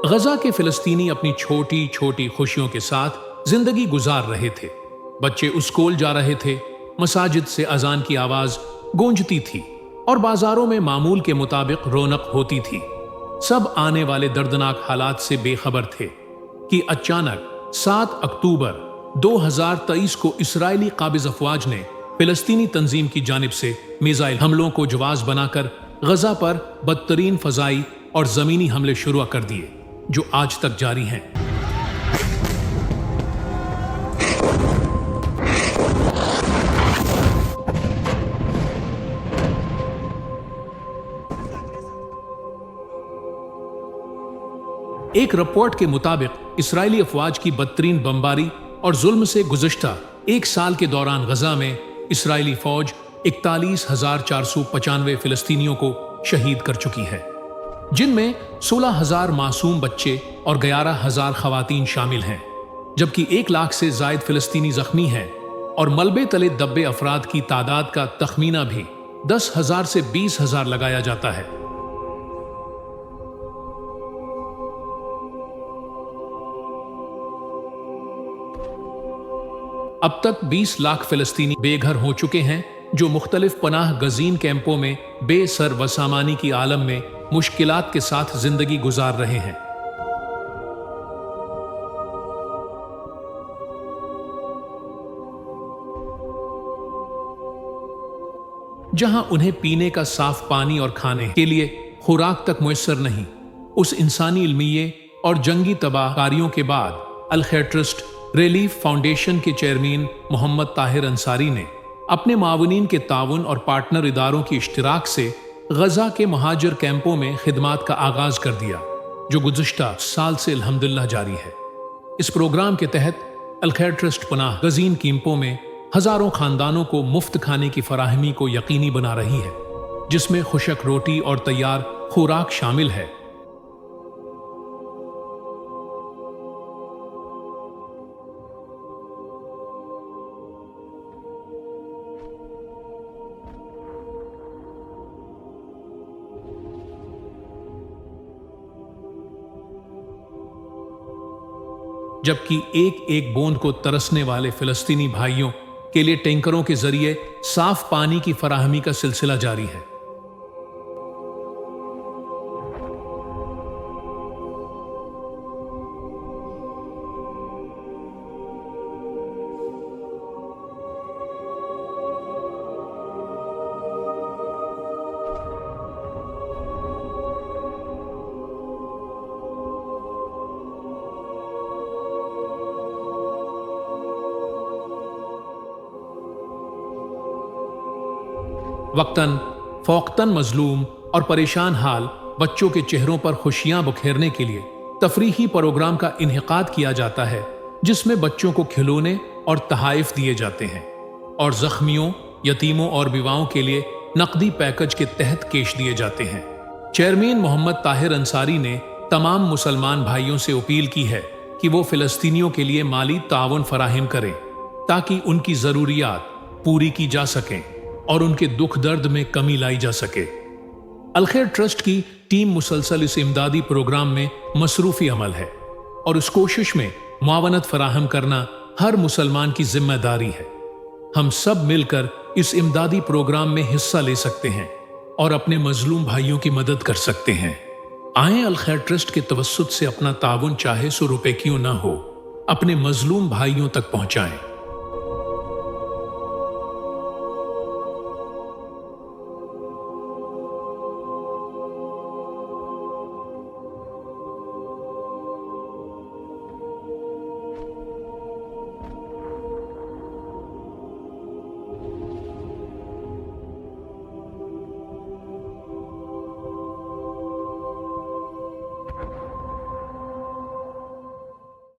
गजा के फिलिस्तीनी अपनी छोटी छोटी खुशियों के साथ जिंदगी गुजार रहे थे। बच्चे स्कूल जा रहे थे, मसाजिद से अजान की आवाज गूंजती थी और बाजारों में मामूल के मुताबिक रौनक होती थी। सब आने वाले दर्दनाक हालात से बेखबर थे कि अचानक 7 अक्टूबर 2023 को इस्राएली काबिज अफवाज ने फिलिस्तीनी तंजीम की जानिब से मिसाइल हमलों को जवाब बनाकर गजा पर बदतरीन फजाई और जमीनी हमले शुरू कर दिए, जो आज तक जारी हैं। एक रिपोर्ट के मुताबिक इस्राएली अफवाज की बदतरीन बमबारी और जुल्म से गुज़श्ता एक साल के दौरान गजा में इस्राएली फौज 41,495 फिलिस्तीनियों को शहीद कर चुकी है, जिनमें 16,000 मासूम बच्चे और 11,000 खवातीन शामिल हैं, जबकि 1 लाख से जायद फिलिस्तीनी जख्मी हैं और मलबे तले दब्बे अफराद की तादाद का तखमीना भी 10,000 से 20,000 लगाया जाता है। अब तक 20 लाख फिलिस्तीनी बेघर हो चुके हैं, जो मुख्तलिफ पनाह गजीन कैंपों में बेसर व सामानी की आलम में मुश्किलात के साथ जिंदगी गुजार रहे हैं। जहां उन्हें पीने का साफ पानी और खाने के लिए खुराक तक मुयस्सर नहीं, उस इंसानी इल्मिये और जंगी तबाहकारियों के बाद अल खैर ट्रस्ट रिलीफ फाउंडेशन के चेयरमैन मोहम्मद ताहिर अंसारी ने अपने मावनीन के ताउन और पार्टनर इदारों की इश्तिराक से गजा के महाजर कैंपों में खिदमात का आगाज कर दिया, जो गुज़श्ता साल से अल्हम्दुलिल्लाह जारी है। इस प्रोग्राम के तहत अल खैर ट्रस्ट पनाह गजीन कैंपों में हजारों खानदानों को मुफ्त खाने की फराहमी को यकीनी बना रही है, जिसमें खुशक रोटी और तैयार खुराक शामिल है। जबकि एक एक बूंद को तरसने वाले फिलिस्तीनी भाइयों के लिए टैंकरों के जरिए साफ पानी की फराहमी का सिलसिला जारी है। वक्तन फौक्तन मजलूम और परेशान हाल बच्चों के चेहरों पर खुशियां बुखेरने के लिए तफरीही प्रोग्राम का इन्हिकाद किया जाता है, जिसमें बच्चों को खिलौने और तहाइफ दिए जाते हैं और जख्मियों, यतीमों और विवाओं के लिए नकदी पैकेज के तहत केश दिए जाते हैं। चेयरमैन मोहम्मद ताहिर अंसारी ने तमाम मुसलमान भाइयों से अपील की है कि वो फिलिस्तीनियों के लिए माली ताउन फराहम करें, ताकि उनकी जरूरियात पूरी की जा सकें और उनके दुख दर्द में कमी लाई जा सके। अल खैर ट्रस्ट की टीम मुसलसल इस इमदादी प्रोग्राम में मसरूफी अमल है और इस कोशिश में मुआवनत फराहम करना हर मुसलमान की जिम्मेदारी है। हम सब मिलकर इस इमदादी प्रोग्राम में हिस्सा ले सकते हैं और अपने मजलूम भाइयों की मदद कर सकते हैं। आए अल खैर ट्रस्ट के तवस्सुत से अपना ताउन चाहे 100 रुपए क्यों ना हो, अपने मजलूम भाइयों तक पहुंचाएं।